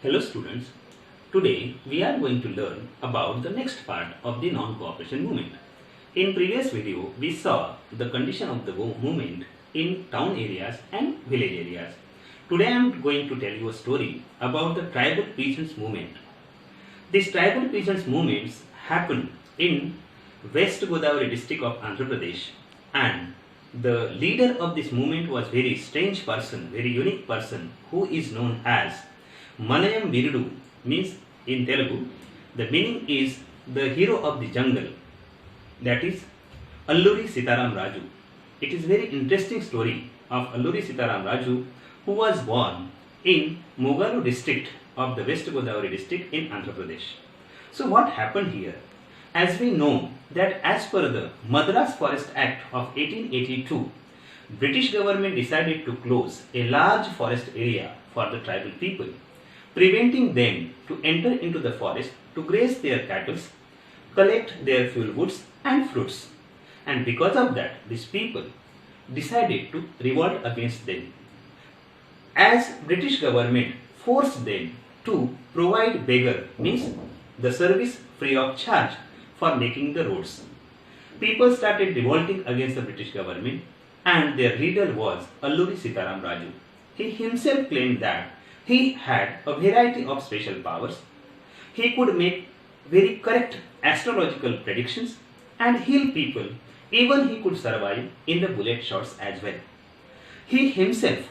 Hello students, today we are going to learn about the next part of the non-cooperation movement. In previous video we saw the condition of the movement in town areas and village areas. Today I am going to tell you a story about the tribal peasants movement. These tribal peasants movements happened in West Godavari district of Andhra Pradesh, and the leader of this movement was very strange person, very unique person who is known as Malayam Virudu, means in Telugu, the meaning is the hero of the jungle, that is Alluri Sitaram Raju. It is very interesting story of Alluri Sitaram Raju, who was born in Mogalu district of the West Godavari district in Andhra Pradesh. So what happened here? As we know that as per the Madras Forest Act of 1882, British government decided to close a large forest area for the tribal people, preventing them to enter into the forest to graze their cattle, collect their fuel woods and fruits. And because of that, these people decided to revolt against them, as British government forced them to provide beggar, means the service free of charge for making the roads. People started revolting against the British government, and their leader was Alluri Sitaram Raju. He himself claimed that he had a variety of special powers. He could make very correct astrological predictions and heal people. Even he could survive in the bullet shots as well. He himself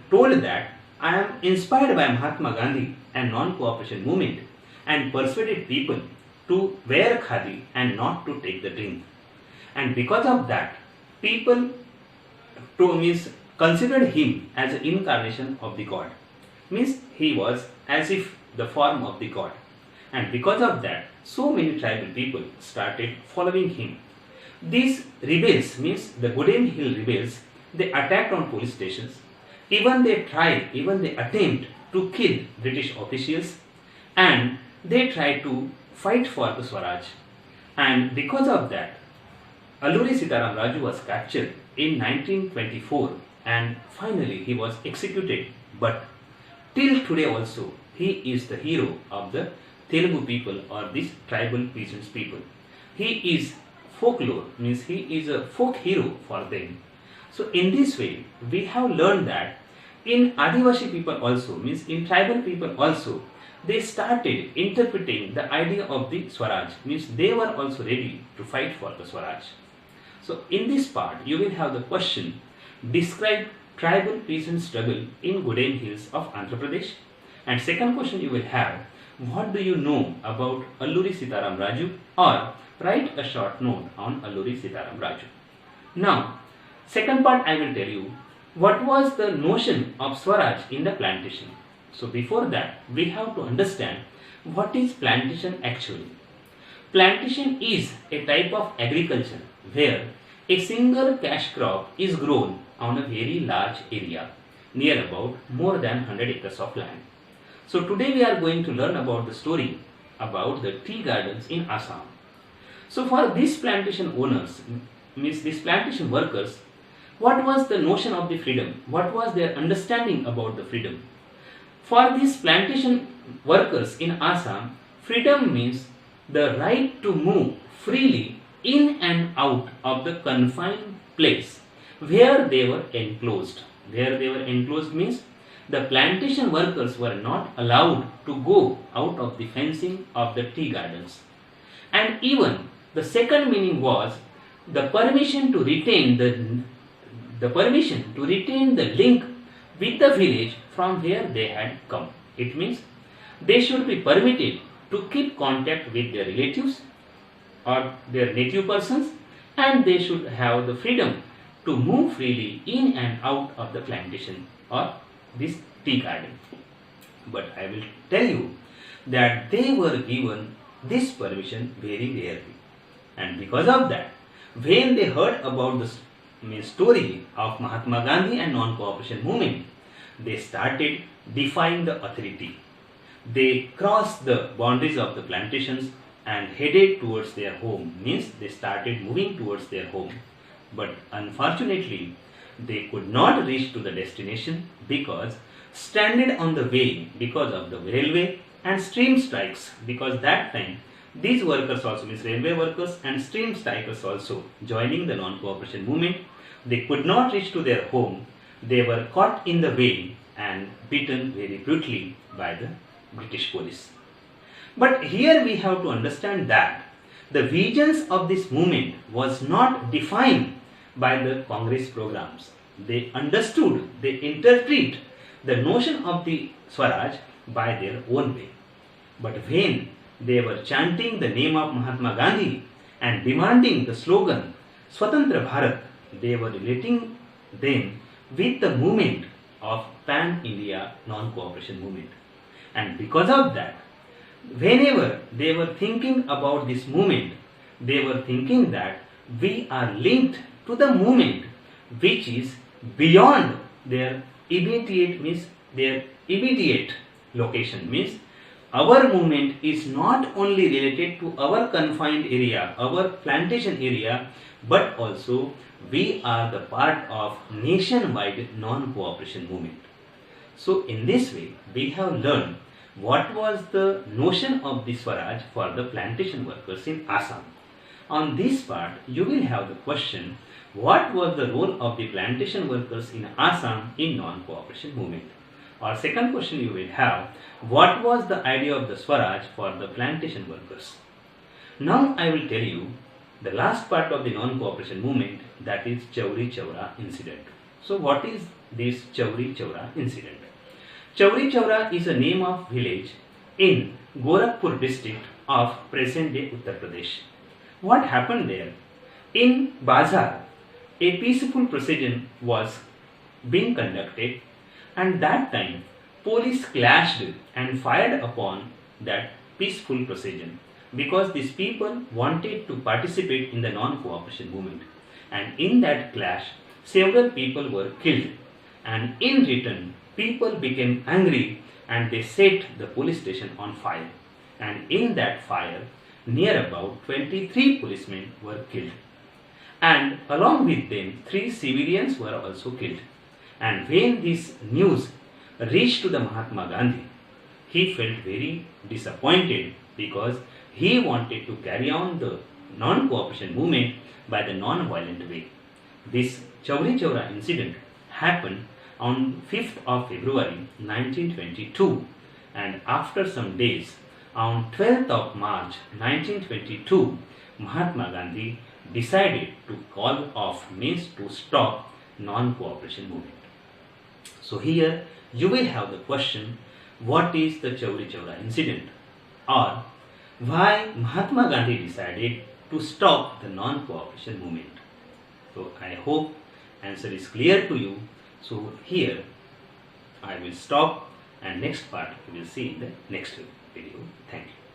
told that I am inspired by Mahatma Gandhi and non-cooperation movement, and persuaded people to wear khadi and not to take the drink. And because of that, people considered him as an incarnation of the God. Means he was as if the form of the God. And because of that, so many tribal people started following him. These rebels, means the Godem Hill rebels, they attacked on police stations. Even they attempt to kill British officials, and they tried to fight for the Swaraj. And because of that, Alluri Sitaram Raju was captured in 1924, and finally he was executed. But till today also, he is the hero of the Telugu people, or these tribal peasants people. He is folklore, means he is a folk hero for them. So in this way, we have learned that in Adivashi people also, means in tribal people also, they started interpreting the idea of the Swaraj, means they were also ready to fight for the Swaraj. So in this part, you will have the question, describe tribal peasant struggle in Godem Hills of Andhra Pradesh. And second question you will have, what do you know about Alluri Sitaram Raju, or write a short note on Alluri Sitaram Raju. Now, second part I will tell you, what was the notion of Swaraj in the plantation. So before that, we have to understand what is plantation actually. Plantation is a type of agriculture where a single cash crop is grown on a very large area, near about more than 100 acres of land. So today we are going to learn about the story about the tea gardens in Assam. So for these plantation owners, means these plantation workers, what was the notion of the freedom? What was their understanding about the freedom? For these plantation workers in Assam, freedom means the right to move freely in and out of the confined place where they were enclosed. Where they were enclosed means the plantation workers were not allowed to go out of the fencing of the tea gardens. And even the second meaning was the permission to retain the link with the village from where they had come. It means they should be permitted to keep contact with their relatives or their native persons, and they should have the freedom to move freely in and out of the plantation or this tea garden. But I will tell you that they were given this permission very rarely. And because of that, when they heard about the story of Mahatma Gandhi and non-cooperation movement, they started defying the authority. They crossed the boundaries of the plantations and headed towards their home, means they started moving towards their home. But unfortunately, they could not reach to the destination because stranded on the way because of the railway and stream strikes, because that time these workers also, means railway workers and stream strikers also joining the non-cooperation movement. They could not reach to their home. They were caught in the way and beaten very brutally by the British police. But here we have to understand that the visions of this movement was not defined by the Congress programs. They understood, they interpret the notion of the Swaraj by their own way. But when they were chanting the name of Mahatma Gandhi and demanding the slogan Swatantra Bharat, they were relating them with the movement of Pan-India non-cooperation movement. And because of that, whenever they were thinking about this movement, they were thinking that we are linked to the movement which is beyond their immediate, means their immediate location, means our movement is not only related to our confined area, our plantation area, but also we are the part of nationwide non-cooperation movement. So in this way, we have learned what was the notion of the Swaraj for the plantation workers in Assam. On this part, you will have the question, what was the role of the plantation workers in Assam in non-cooperation movement? Or second question you will have, what was the idea of the Swaraj for the plantation workers? Now I will tell you the last part of the non-cooperation movement, that is Chauri Chaura incident. So what is this Chauri Chaura incident? Chauri Chaura is a name of village in Gorakhpur district of present-day Uttar Pradesh. What happened there? In Bazar, a peaceful procession was being conducted, and that time police clashed and fired upon that peaceful procession because these people wanted to participate in the non-cooperation movement, and in that clash several people were killed, and in return people became angry and they set the police station on fire, and in that fire near about 23 policemen were killed, and along with them 3 civilians were also killed. And when this news reached to the Mahatma Gandhi, he felt very disappointed because he wanted to carry on the non-cooperation movement by the non-violent way. This Chauri Chaura incident happened on 5th of February 1922, and after some days, on 12th of March 1922, Mahatma Gandhi decided to call off, means to stop non-cooperation movement. So here you will have the question, what is the Chauri Chaura incident, or why Mahatma Gandhi decided to stop the non-cooperation movement? So I hope answer is clear to you. So here I will stop, and next part we will see in the next video. Thank you.